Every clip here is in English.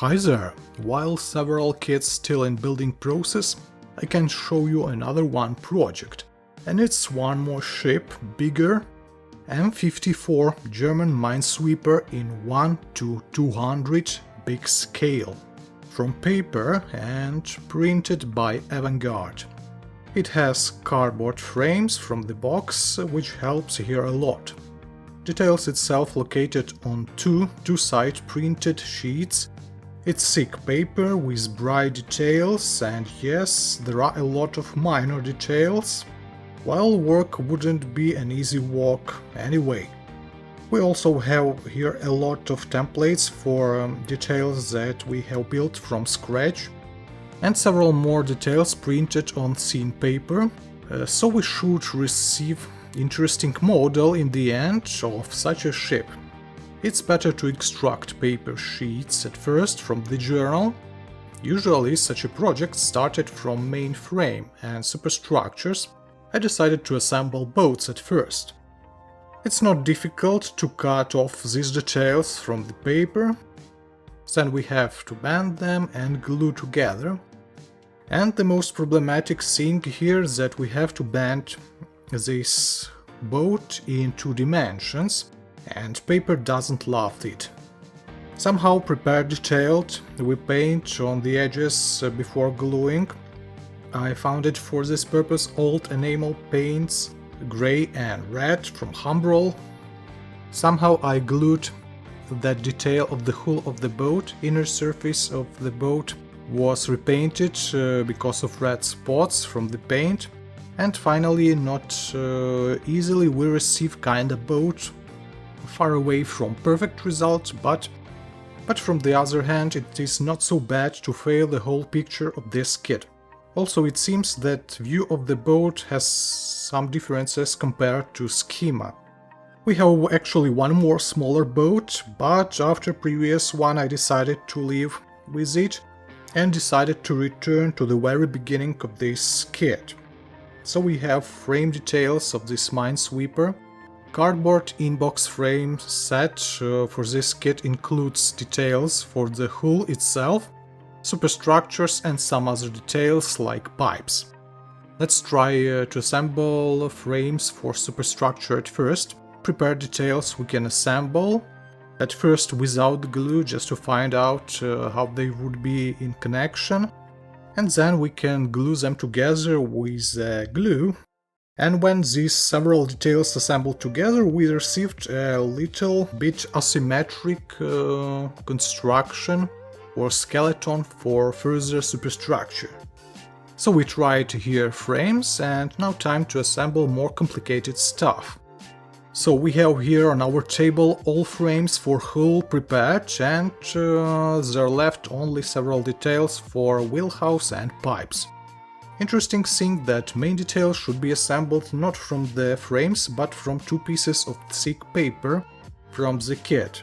Hi there! While several kits still in building process, I can show you another one project. And it's one more ship, bigger, M-54 German Minesweeper in 1:200 big scale, from paper and printed by Avangard. It has cardboard frames from the box, which helps here a lot. Details itself located on two-side printed sheets. It's thick paper with bright details, and yes, there are a lot of minor details, while work wouldn't be an easy walk anyway. We also have here a lot of templates for details that we have built from scratch, and several more details printed on thin paper, so we should receive interesting model in the end of such a ship. It's better to extract paper sheets at first from the journal. Usually such a project started from main frame and superstructures. I decided to assemble boats at first. It's not difficult to cut off these details from the paper. Then we have to bend them and glue together. And the most problematic thing here is that we have to bend this boat in 2 dimensions, and paper doesn't love it. Somehow prepared detailed, we paint on the edges before gluing. I found it for this purpose old enamel paints, grey and red from Humbrol. Somehow I glued that detail of the hull of the boat. Inner surface of the boat was repainted because of red spots from the paint. And finally, not easily we receive kinda boat, far away from perfect result, but from the other hand it is not so bad to fail the whole picture of this kit. Also, it seems that view of the boat has some differences compared to schema. We have actually one more smaller boat, but after previous one I decided to leave with it and decided to return to the very beginning of this kit. So we have frame details of this Minesweeper. Cardboard inbox frame set for this kit includes details for the hull itself, superstructures and some other details like pipes. Let's try to assemble frames for superstructure at first. Prepared details we can assemble, at first without glue, just to find out how they would be in connection, and then we can glue them together with glue. And when these several details assembled together, we received a little bit asymmetric construction or skeleton for further superstructure. So we tried here frames, and now time to assemble more complicated stuff. So we have here on our table all frames for hull prepared, and there are left only several details for wheelhouse and pipes. Interesting thing that main details should be assembled not from the frames, but from 2 pieces of thick paper from the kit.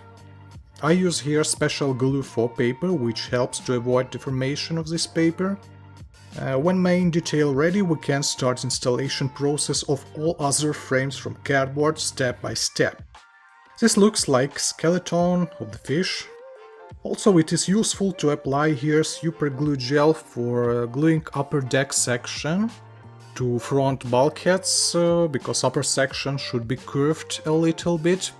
I use here special glue for paper, which helps to avoid deformation of this paper. When main detail ready, we can start installation process of all other frames from cardboard step by step. This looks like skeleton of the fish. Also, it is useful to apply here super glue gel for gluing upper deck section to front bulkheads, because upper section should be curved a little bit.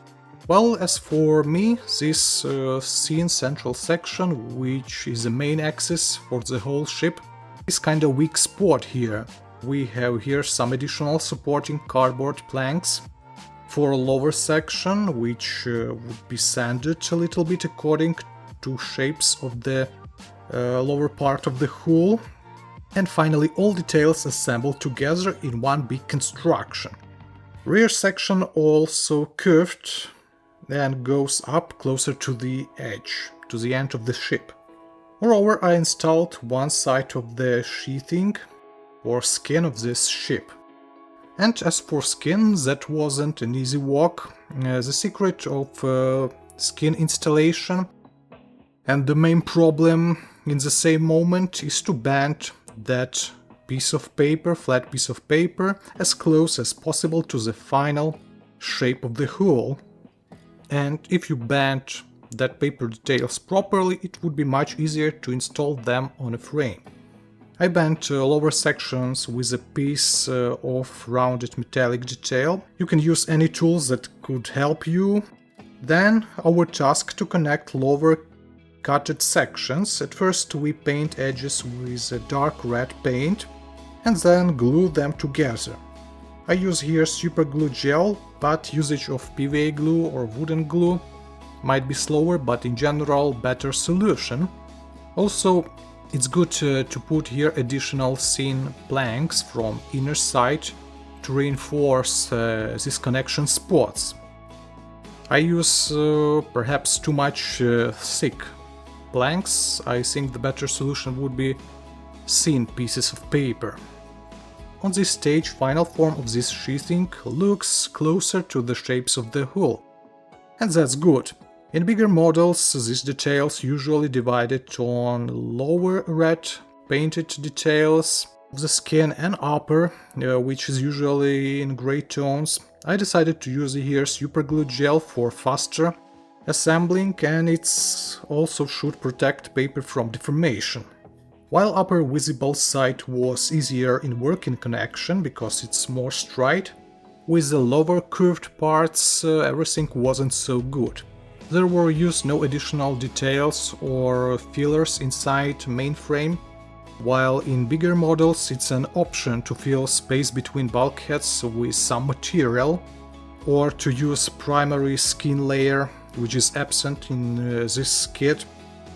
Well, as for me, this thin central section, which is the main axis for the whole ship, is kinda weak spot here. We have here some additional supporting cardboard planks for lower section, which would be sanded a little bit according to shapes of the lower part of the hull. And finally all details assembled together in one big construction. Rear section also curved and goes up closer to the edge, to the end of the ship. Moreover, I installed one side of the sheathing or skin of this ship. And as for skin, that wasn't an easy walk. The secret of skin installation and the main problem in the same moment is to bend that piece of paper, flat piece of paper, as close as possible to the final shape of the hull. And if you bend that paper details properly, it would be much easier to install them on a frame. I bent lower sections with a piece of rounded metallic detail. You can use any tools that could help you. Then our task to connect lower cutted sections. At first we paint edges with a dark red paint and then glue them together. I use here super glue gel, but usage of PVA glue or wooden glue might be slower, but in general better solution. Also, it's good to put here additional thin planks from inner side to reinforce these connection spots. I use perhaps too much thick planks. I think the better solution would be thin pieces of paper. On this stage, final form of this sheathing looks closer to the shapes of the hull. And that's good. In bigger models, these details usually divided on lower red painted details of the skin and upper, which is usually in gray tones. I decided to use here super glue gel for faster assembling, and it also should protect paper from deformation. While upper visible side was easier in working connection because it's more straight, with the lower curved parts everything wasn't so good. There were used no additional details or fillers inside mainframe, while in bigger models it's an option to fill space between bulkheads with some material, or to use primary skin layer, which is absent in this kit.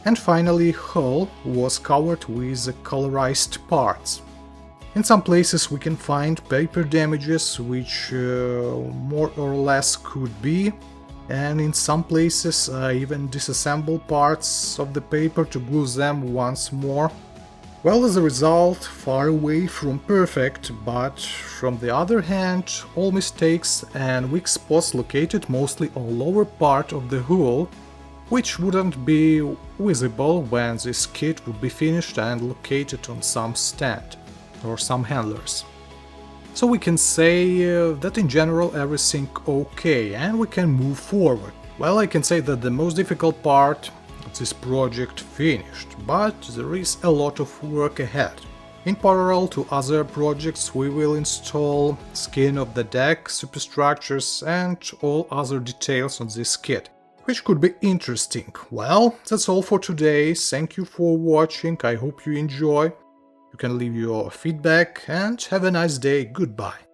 And finally, hull was covered with colorized parts. In some places we can find paper damages, which more or less could be, and in some places I even disassemble parts of the paper to glue them once more. Well, as a result, far away from perfect, but from the other hand, all mistakes and weak spots located mostly on lower part of the hull, which wouldn't be visible when this kit would be finished and located on some stand or some handlers. So we can say that in general everything okay and we can move forward. Well, I can say that the most difficult part of this project finished, but there is a lot of work ahead. In parallel to other projects we will install skin of the deck, superstructures and all other details on this kit, which could be interesting. Well, that's all for today. Thank you for watching, I hope you enjoy. You can leave your feedback and have a nice day. Goodbye.